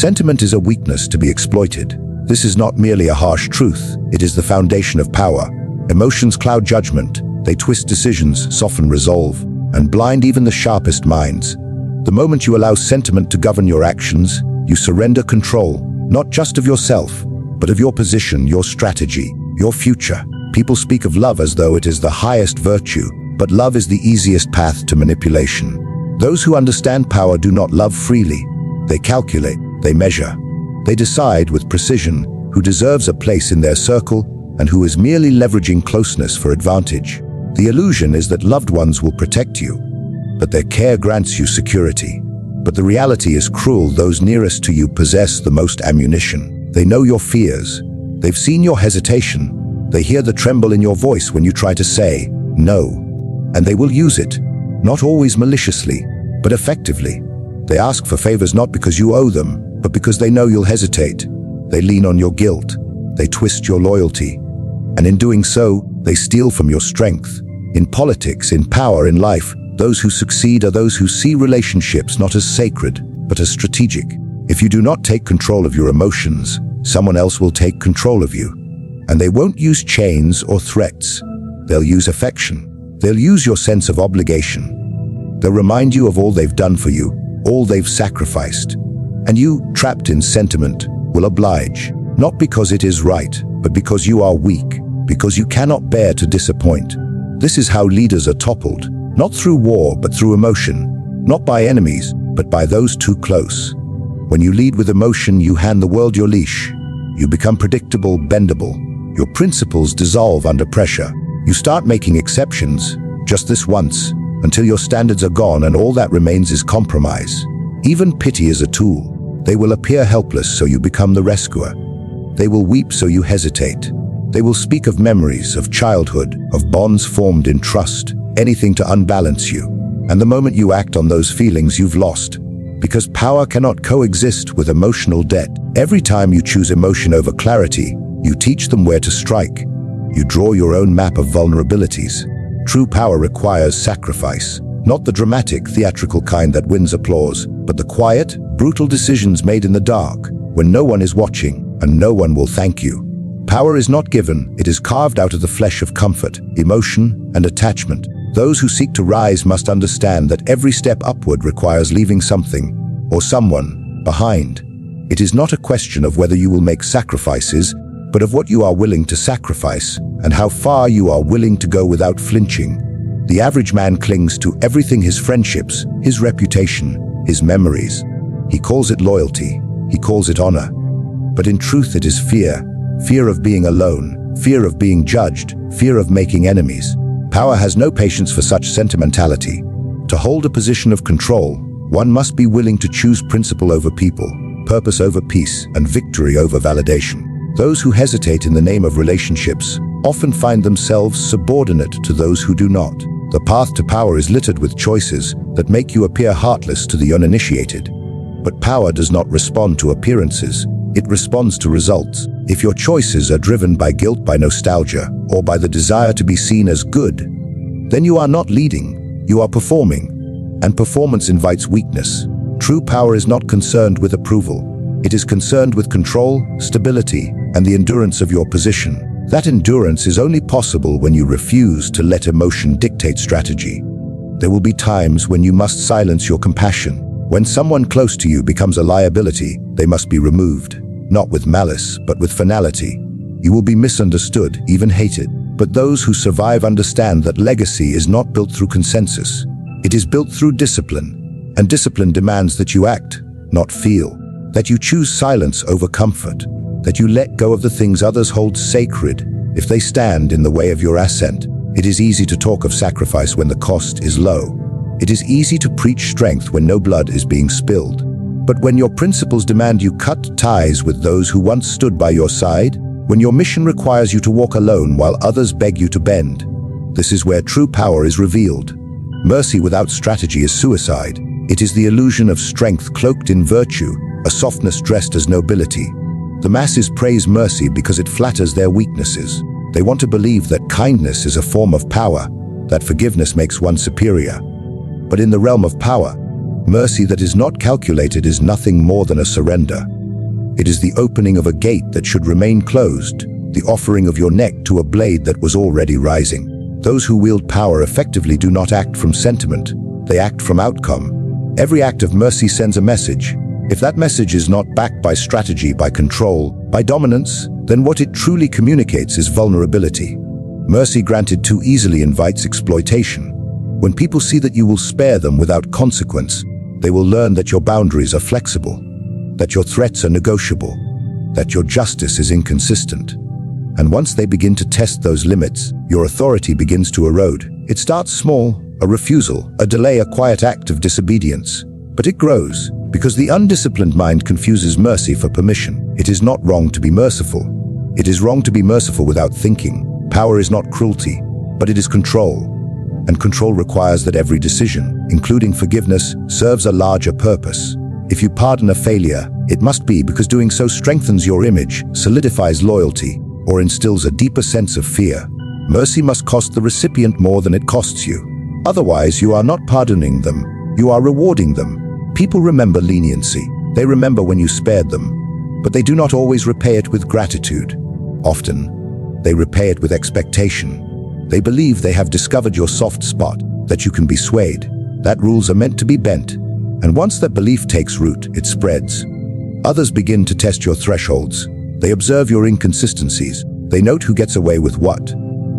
Sentiment is a weakness to be exploited. This is not merely a harsh truth, it is the foundation of power. Emotions cloud judgment, they twist decisions, soften resolve, and blind even the sharpest minds. The moment you allow sentiment to govern your actions, you surrender control, not just of yourself, but of your position, your strategy, your future. People speak of love as though it is the highest virtue, but love is the easiest path to manipulation. Those who understand power do not love freely. They calculate, they measure. They decide with precision who deserves a place in their circle and who is merely leveraging closeness for advantage. The illusion is that loved ones will protect you, but their care grants you security. But the reality is cruel. Those nearest to you possess the most ammunition. They know your fears. They've seen your hesitation. They hear the tremble in your voice when you try to say no. And they will use it, not always maliciously, but effectively. They ask for favors not because you owe them, but because they know you'll hesitate. They lean on your guilt. They twist your loyalty. And in doing so, they steal from your strength. In politics, in power, in life, those who succeed are those who see relationships not as sacred, but as strategic. If you do not take control of your emotions, someone else will take control of you. And they won't use chains or threats. They'll use affection. They'll use your sense of obligation. They'll remind you of all they've done for you, all they've sacrificed. And you, trapped in sentiment, will oblige, not because it is right, but because you are weak, because you cannot bear to disappoint. This is how leaders are toppled, not through war, but through emotion, not by enemies, but by those too close. When you lead with emotion, you hand the world your leash. You become predictable, bendable. Your principles dissolve under pressure. You start making exceptions, just this once, until your standards are gone and all that remains is compromise. Even pity is a tool. They will appear helpless, so you become the rescuer. They will weep, so you hesitate. They will speak of memories, of childhood, of bonds formed in trust, anything to unbalance you. And the moment you act on those feelings, you've lost. Because power cannot coexist with emotional debt. Every time you choose emotion over clarity, you teach them where to strike. You draw your own map of vulnerabilities. True power requires sacrifice, not the dramatic, theatrical kind that wins applause, but the quiet, brutal decisions made in the dark, when no one is watching and no one will thank you. Power is not given, it is carved out of the flesh of comfort, emotion, and attachment. Those who seek to rise must understand that every step upward requires leaving something, or someone, behind. It is not a question of whether you will make sacrifices, but of what you are willing to sacrifice, and how far you are willing to go without flinching. The average man clings to everything: his friendships, his reputation, his memories. He calls it loyalty, he calls it honor. But in truth it is fear. Fear of being alone, fear of being judged, fear of making enemies. Power has no patience for such sentimentality. To hold a position of control, one must be willing to choose principle over people, purpose over peace, and victory over validation. Those who hesitate in the name of relationships often find themselves subordinate to those who do not. The path to power is littered with choices that make you appear heartless to the uninitiated. But power does not respond to appearances, it responds to results. If your choices are driven by guilt, by nostalgia, or by the desire to be seen as good, then you are not leading, you are performing. And performance invites weakness. True power is not concerned with approval. It is concerned with control, stability, and the endurance of your position. That endurance is only possible when you refuse to let emotion dictate strategy. There will be times when you must silence your compassion. When someone close to you becomes a liability, they must be removed. Not with malice, but with finality. You will be misunderstood, even hated. But those who survive understand that legacy is not built through consensus. It is built through discipline. And discipline demands that you act, not feel. That you choose silence over comfort. That you let go of the things others hold sacred if they stand in the way of your ascent. It is easy to talk of sacrifice when the cost is low. It is easy to preach strength when no blood is being spilled. But when your principles demand you cut ties with those who once stood by your side, when your mission requires you to walk alone while others beg you to bend, this is where true power is revealed. Mercy without strategy is suicide. It is the illusion of strength cloaked in virtue, a softness dressed as nobility. The masses praise mercy because it flatters their weaknesses. They want to believe that kindness is a form of power, that forgiveness makes one superior. But in the realm of power, mercy that is not calculated is nothing more than a surrender. It is the opening of a gate that should remain closed, the offering of your neck to a blade that was already rising. Those who wield power effectively do not act from sentiment, they act from outcome. Every act of mercy sends a message. If that message is not backed by strategy, by control, by dominance, then what it truly communicates is vulnerability. Mercy granted too easily invites exploitation. When people see that you will spare them without consequence, they will learn that your boundaries are flexible, that your threats are negotiable, that your justice is inconsistent. And once they begin to test those limits, your authority begins to erode. It starts small, a refusal, a delay, a quiet act of disobedience. But it grows, because the undisciplined mind confuses mercy for permission. It is not wrong to be merciful. It is wrong to be merciful without thinking. Power is not cruelty, but it is control. And control requires that every decision, including forgiveness, serves a larger purpose. If you pardon a failure, it must be because doing so strengthens your image, solidifies loyalty, or instills a deeper sense of fear. Mercy must cost the recipient more than it costs you. Otherwise, you are not pardoning them, you are rewarding them. People remember leniency. They remember when you spared them, but they do not always repay it with gratitude. Often, they repay it with expectation. They believe they have discovered your soft spot, that you can be swayed, that rules are meant to be bent. And once that belief takes root, it spreads. Others begin to test your thresholds. They observe your inconsistencies. They note who gets away with what.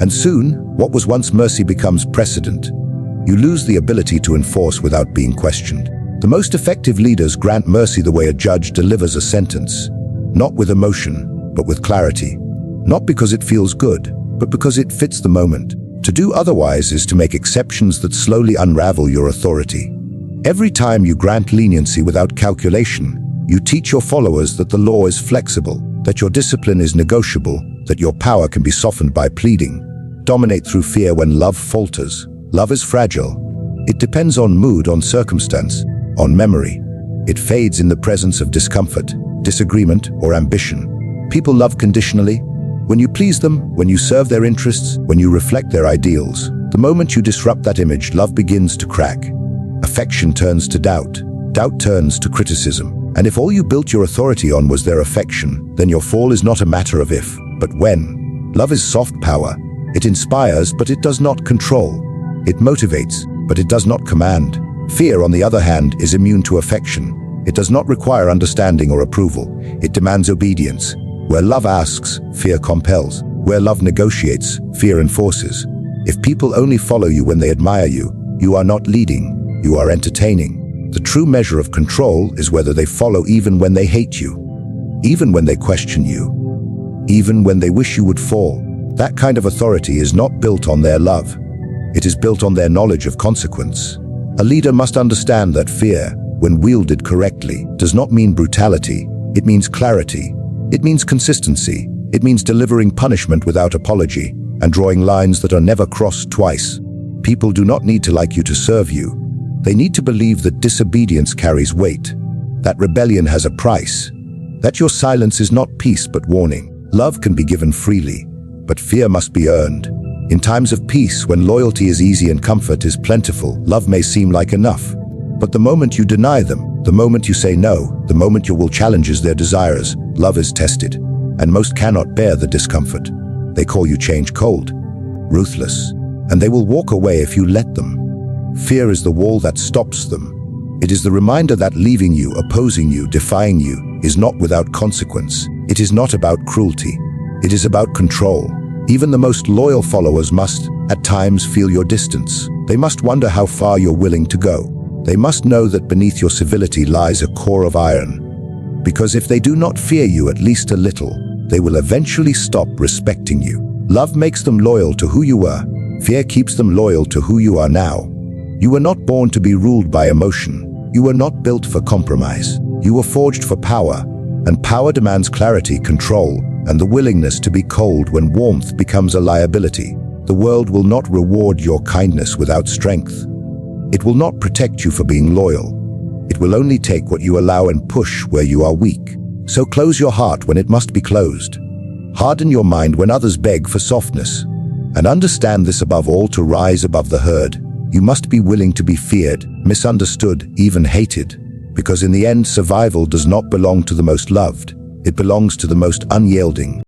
And soon, what was once mercy becomes precedent. You lose the ability to enforce without being questioned. The most effective leaders grant mercy the way a judge delivers a sentence, not with emotion, but with clarity. Not because it feels good, but because it fits the moment. To do otherwise is to make exceptions that slowly unravel your authority. Every time you grant leniency without calculation, you teach your followers that the law is flexible, that your discipline is negotiable, that your power can be softened by pleading. Dominate through fear when love falters. Love is fragile. It depends on mood, on circumstance, on memory. It fades in the presence of discomfort, disagreement, or ambition. People love conditionally. When you please them, when you serve their interests, when you reflect their ideals. The moment you disrupt that image, love begins to crack. Affection turns to doubt. Doubt turns to criticism. And if all you built your authority on was their affection, then your fall is not a matter of if, but when. Love is soft power. It inspires, but it does not control. It motivates, but it does not command. Fear, on the other hand, is immune to affection. It does not require understanding or approval. It demands obedience. Where love asks, fear compels. Where love negotiates, fear enforces. If people only follow you when they admire you, you are not leading, you are entertaining. The true measure of control is whether they follow even when they hate you, even when they question you, even when they wish you would fall. That kind of authority is not built on their love. It is built on their knowledge of consequence. A leader must understand that fear, when wielded correctly, does not mean brutality. It means clarity. It means consistency. It means delivering punishment without apology and drawing lines that are never crossed twice. People do not need to like you to serve you. They need to believe that disobedience carries weight, that rebellion has a price, that your silence is not peace but warning. Love can be given freely, but fear must be earned. In times of peace, when loyalty is easy and comfort is plentiful, love may seem like enough. But the moment you deny them, the moment you say no, the moment your will challenges their desires, love is tested. And most cannot bear the discomfort. They call you change cold, ruthless, and they will walk away if you let them. Fear is the wall that stops them. It is the reminder that leaving you, opposing you, defying you, is not without consequence. It is not about cruelty. It is about control. Even the most loyal followers must, at times, feel your distance. They must wonder how far you're willing to go. They must know that beneath your civility lies a core of iron. Because if they do not fear you at least a little, they will eventually stop respecting you. Love makes them loyal to who you were. Fear keeps them loyal to who you are now. You were not born to be ruled by emotion. You were not built for compromise. You were forged for power, and power demands clarity, control, and the willingness to be cold when warmth becomes a liability. The world will not reward your kindness without strength. It will not protect you for being loyal. It will only take what you allow and push where you are weak. So close your heart when it must be closed. Harden your mind when others beg for softness. And understand this above all: to rise above the herd, you must be willing to be feared, misunderstood, even hated. Because in the end, survival does not belong to the most loved. It belongs to the most unyielding,